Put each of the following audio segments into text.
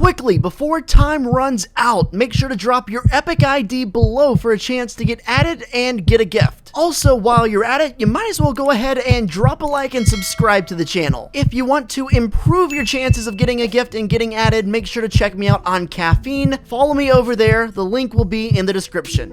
quickly, before time runs out, make sure to drop your epic ID below for a chance to get added and get a gift. Also, while you're at it, you might as well go ahead and drop a like and subscribe to the channel. If you want to improve your chances of getting a gift and getting added, make sure to check me out on Caffeine. Follow me over there. The link will be in the description.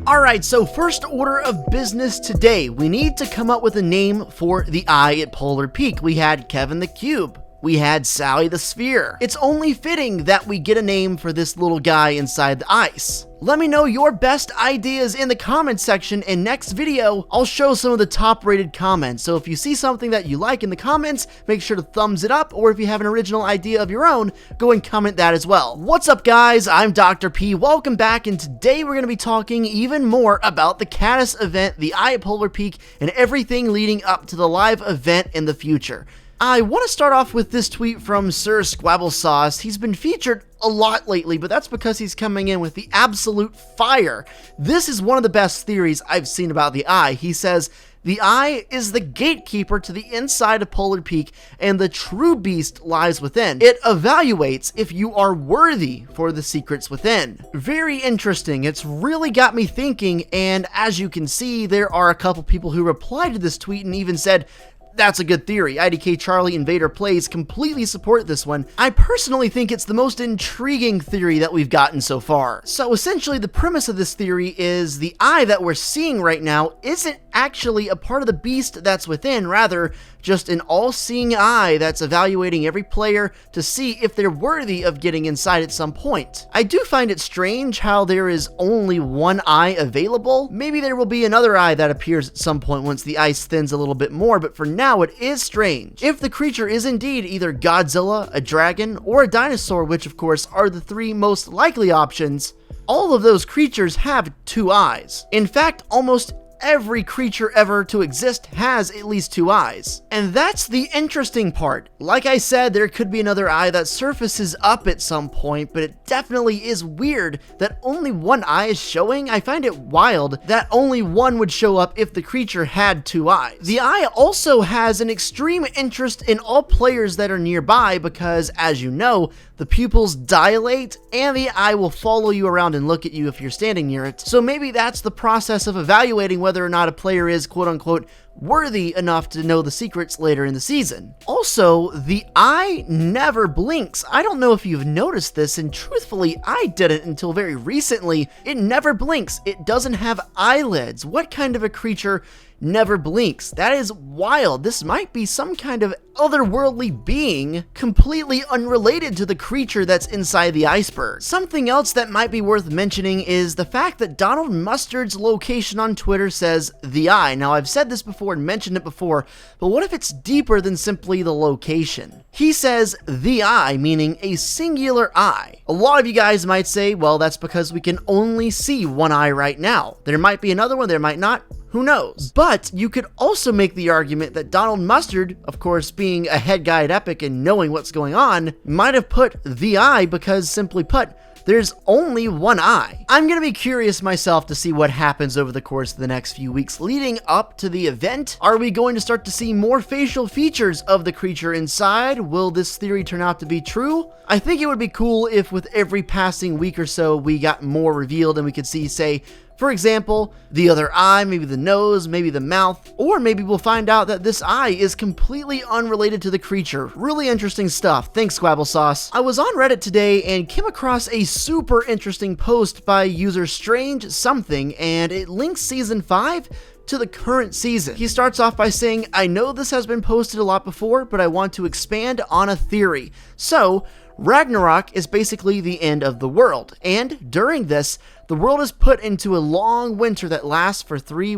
Alright, so first order of business today, we need to come up with a name for the eye at Polar Peak. We had Kevin the Cube. We had Sally the Sphere. It's only fitting that we get a name for this little guy inside the ice. Let me know your best ideas in the comments section, and next video, I'll show some of the top rated comments. So if you see something that you like in the comments, make sure to thumbs it up, or if you have an original idea of your own, go and comment that as well. What's up guys, I'm Dr. P, welcome back, and today we're going to be talking even more about the Cattus event, the Eye at Polar Peak, and everything leading up to the live event in the future. I want to start off with this tweet from Sir Squabblesauce. He's been featured a lot lately, but that's because he's coming in with the absolute fire. This is one of the best theories I've seen about the eye. He says, the eye is the gatekeeper to the inside of Polar Peak, and the true beast lies within. It evaluates if you are worthy for the secrets within. Very interesting. It's really got me thinking, and as you can see, there are a couple people who replied to this tweet and even said, that's a good theory. IDK Charlie and Vader Plays completely support this one. I personally think it's the most intriguing theory that we've gotten so far. So essentially the premise of this theory is the eye that we're seeing right now isn't actually a part of the beast that's within, rather just an all-seeing eye that's evaluating every player to see if they're worthy of getting inside at some point. I do find it strange how there is only one eye available. Maybe there will be another eye that appears at some point once the ice thins a little bit more, but for now it is strange. If the creature is indeed either Godzilla, a dragon, or a dinosaur, which of course are the three most likely options, all of those creatures have two eyes. In fact, almost every creature ever to exist has at least two eyes. And that's the interesting part. Like I said, there could be another eye that surfaces up at some point, but it definitely is weird that only one eye is showing. I find it wild that only one would show up if the creature had two eyes. The eye also has an extreme interest in all players that are nearby because, as you know, the pupils dilate and the eye will follow you around and look at you if you're standing near it. So maybe that's the process of evaluating whether or not a player is quote-unquote worthy enough to know the secrets later in the season. Also, the eye never blinks. I don't know if you've noticed this, and truthfully, I didn't until very recently. It never blinks. It doesn't have eyelids. What kind of a creature never blinks? That is wild. This might be some kind of otherworldly being completely unrelated to the creature that's inside the iceberg. Something else that might be worth mentioning is the fact that Donald Mustard's location on Twitter says the eye. Now, I've said this before and mentioned it before, but what if it's deeper than simply the location? He says the eye, meaning a singular eye. A lot of you guys might say, well, that's because we can only see one eye right now. There might be another one, there might not. Who knows? But you could also make the argument that Donald Mustard, of course being a head guy at Epic and knowing what's going on, might have put the eye because, simply put, there's only one eye. I'm gonna be curious myself to see what happens over the course of the next few weeks leading up to the event. Are we going to start to see more facial features of the creature inside? Will this theory turn out to be true? I think it would be cool if with every passing week or so we got more revealed and we could see, say, for example, the other eye, maybe the nose, maybe the mouth, or maybe we'll find out that this eye is completely unrelated to the creature. Really interesting stuff. Thanks, Squabblesauce. I was on Reddit today and came across a super interesting post by user Strange Something, and it links Season 5 to the current season. He starts off by saying, I know this has been posted a lot before, but I want to expand on a theory. So, Ragnarok is basically the end of the world, and during this, the world is put into a long winter that lasts for 3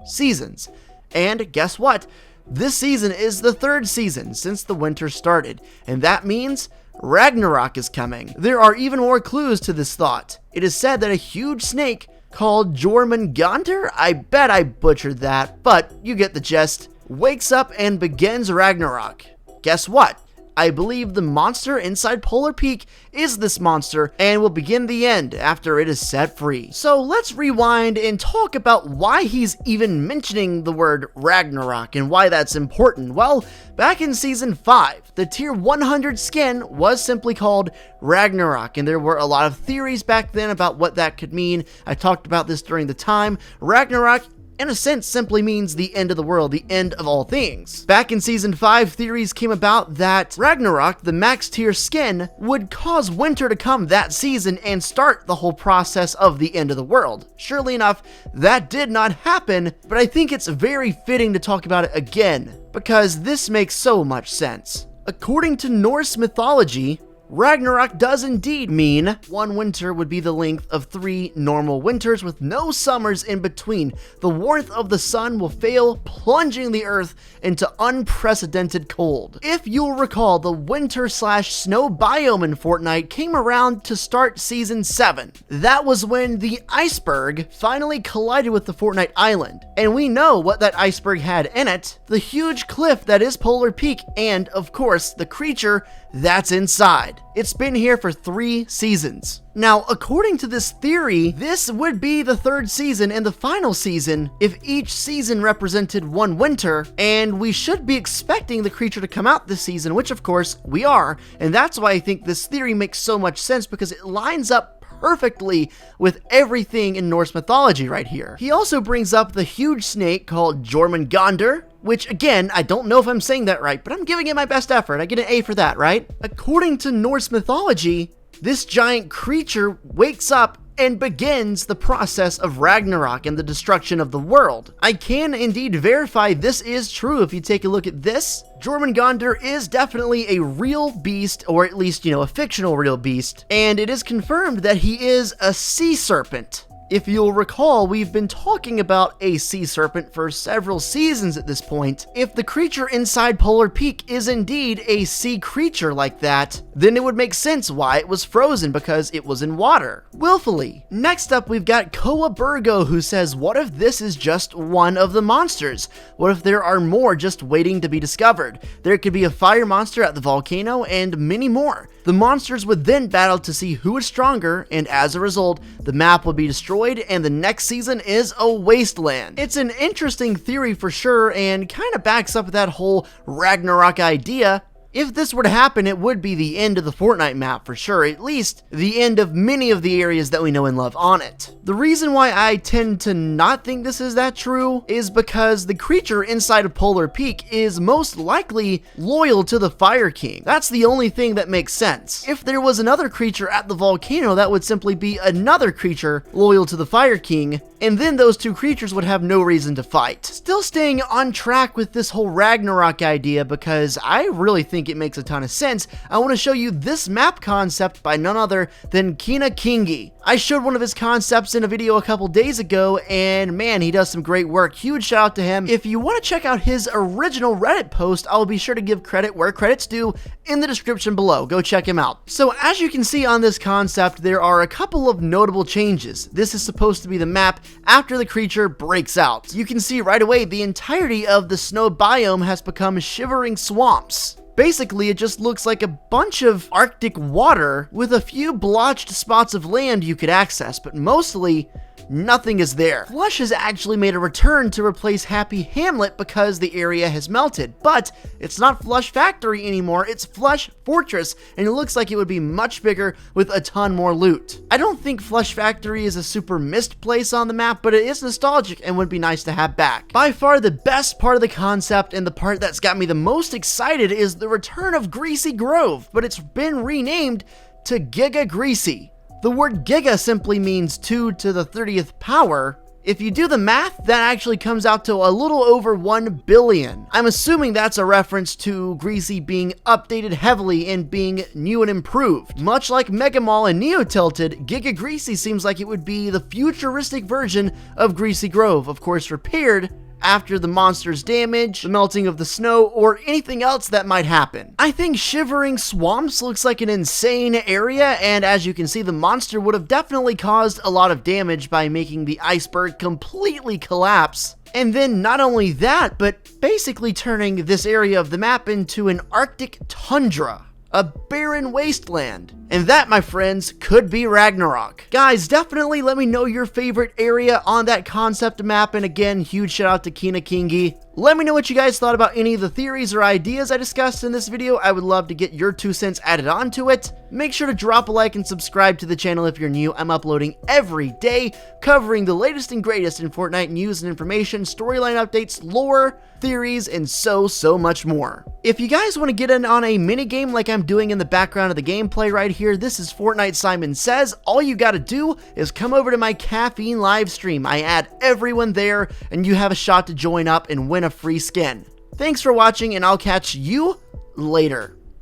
seasons. And guess what? This season is the 3rd season since the winter started, and that means Ragnarok is coming. There are even more clues to this thought. It is said that a huge snake called Jormungandr, I bet I butchered that, but you get the gist, wakes up and begins Ragnarok. Guess what? I believe the monster inside Polar Peak is this monster and will begin the end after it is set free. So let's rewind and talk about why he's even mentioning the word Ragnarok and why that's important. Well, back in Season 5, the Tier 100 skin was simply called Ragnarok, and there were a lot of theories back then about what that could mean. I talked about this during the time. Ragnarok, in a sense, simply means the end of the world, the end of all things. Back in Season 5, theories came about that Ragnarok, the max tier skin, would cause winter to come that season and start the whole process of the end of the world. Surely enough, that did not happen, but I think it's very fitting to talk about it again, because this makes so much sense. According to Norse mythology, Ragnarok does indeed mean one winter would be the length of 3 normal winters with no summers in between. The warmth of the sun will fail, plunging the earth into unprecedented cold. If you'll recall, the winter/snow biome in Fortnite came around to start Season 7. That was when the iceberg finally collided with the Fortnite island. And we know what that iceberg had in it: the huge cliff that is Polar Peak and, of course, the creature that's inside. It's been here for 3 seasons. Now, according to this theory, this would be the 3rd season and the final season if each season represented 1 winter, and we should be expecting the creature to come out this season, which of course we are, and that's why I think this theory makes so much sense, because it lines up perfectly with everything in Norse mythology right here. He also brings up the huge snake called Jormungandr, which again, I don't know if I'm saying that right, but I'm giving it my best effort. I get an A for that, right? According to Norse mythology, this giant creature wakes up and begins the process of Ragnarok and the destruction of the world. I can indeed verify this is true. If you take a look at this, Jormungandr is definitely a real beast, or at least, a fictional real beast, and it is confirmed that he is a sea serpent. If you'll recall, we've been talking about a sea serpent for several seasons at this point. If the creature inside Polar Peak is indeed a sea creature like that, then it would make sense why it was frozen, because it was in water. Willfully. Next up, we've got Koa Burgo, who says, what if this is just one of the monsters? What if there are more just waiting to be discovered? There could be a fire monster at the volcano and many more. The monsters would then battle to see who is stronger, and as a result, the map would be destroyed and the next season is a wasteland. It's an interesting theory for sure, and kind of backs up that whole Ragnarok idea. If this were to happen, it would be the end of the Fortnite map for sure, at least the end of many of the areas that we know and love on it. The reason why I tend to not think this is that true is because the creature inside of Polar Peak is most likely loyal to the Fire King. That's the only thing that makes sense. If there was another creature at the volcano, that would simply be another creature loyal to the Fire King, and then those 2 creatures would have no reason to fight. Still staying on track with this whole Ragnarok idea, because I really think it makes a ton of sense, I want to show you this map concept by none other than Kina Kingi. I showed one of his concepts in a video a couple days ago, and man, he does some great work. Huge shout out to him. If you want to check out his original Reddit post, I'll be sure to give credit where credit's due in the description below. Go check him out. So as you can see on this concept, there are a couple of notable changes. This is supposed to be the map after the creature breaks out. You can see right away the entirety of the snow biome has become shivering swamps. Basically, it just looks like a bunch of Arctic water with a few blotched spots of land you could access, but mostly nothing is there. Flush has actually made a return to replace Happy Hamlet because the area has melted, but it's not Flush Factory anymore, it's Flush Fortress, and it looks like it would be much bigger with a ton more loot. I don't think Flush Factory is a super missed place on the map, but it is nostalgic and would be nice to have back. By far the best part of the concept, and the part that's got me the most excited, is the return of Greasy Grove, but it's been renamed to Giga Greasy. The word Giga simply means 2 to the 30th power. If you do the math, that actually comes out to a little over 1 billion. I'm assuming that's a reference to Greasy being updated heavily and being new and improved. Much like Mega Mall and Neo Tilted, Giga Greasy seems like it would be the futuristic version of Greasy Grove, of course repaired after the monster's damage, the melting of the snow, or anything else that might happen. I think Shivering Swamps looks like an insane area, and as you can see, the monster would have definitely caused a lot of damage by making the iceberg completely collapse. And then not only that, but basically turning this area of the map into an Arctic tundra, a barren wasteland. And that, my friends, could be Ragnarok. Guys, definitely let me know your favorite area on that concept map, and again, huge shout out to Kina Kingi. Let me know what you guys thought about any of the theories or ideas I discussed in this video. I would love to get your 2 cents added onto it. Make sure to drop a like and subscribe to the channel if you're new. I'm uploading every day, covering the latest and greatest in Fortnite news and information, storyline updates, lore, theories, and so much more. If you guys want to get in on a mini game like I'm doing in the background of the gameplay right here, this is Fortnite Simon Says. All you gotta do is come over to my caffeine live stream. I add everyone there, and you have a shot to join up and win a free skin. Thanks for watching, and I'll catch you later.